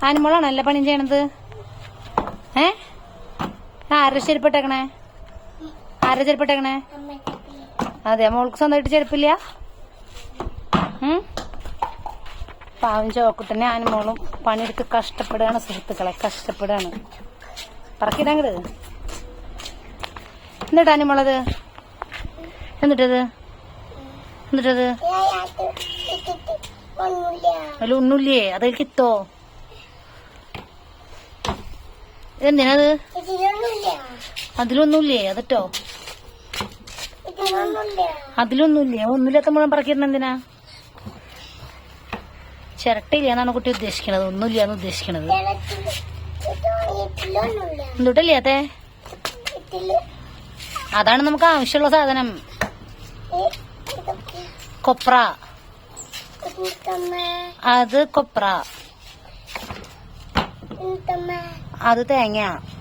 ആനിമോളാണോ എല്ലാ പണിയും ചെയ്യണത്? ആരുടെ ചെരുപ്പിട്ടേക്കണേ? ആരുടെ ചെരുപ്പിട്ടേക്കണേ? അതെ, മോൾക്ക് സ്വന്തമായിട്ട് ചെരുപ്പില്ല? പാവം ചോക്കുട്ടനെ ആനിമോളും പണിയെടുത്ത് കഷ്ടപ്പെടുകയാണ് സുഹൃത്തുക്കളെ, കഷ്ടപ്പെടുകയാണ്. പറക്കിടങ്ങട്. എന്നിട്ട് ആനിമോളത് എന്നിട്ടത് അതിൽ ഒന്നുമില്ലേ? അതിലേക്ക് ഇത്തോ. എന്തിനത്? അതിലൊന്നുമില്ലേ? അതിട്ടോ. അതിലൊന്നുമില്ലേ? ഒന്നുമില്ലാത്ത മുഴുവൻ പറക്കിയിരുന്ന എന്തിനാ? ചിരട്ടയില്ലാന്നാണ് കുട്ടി ഉദ്ദേശിക്കണത്, ഒന്നുമില്ലാന്ന് ഉദ്ദേശിക്കണത്. എന്തുട്ടല്ലാത്തെ? അതാണ് നമുക്ക് ആവശ്യമുള്ള സാധനം. കൊപ്ര. അത് കൊപ്ര, അത് തേങ്ങ.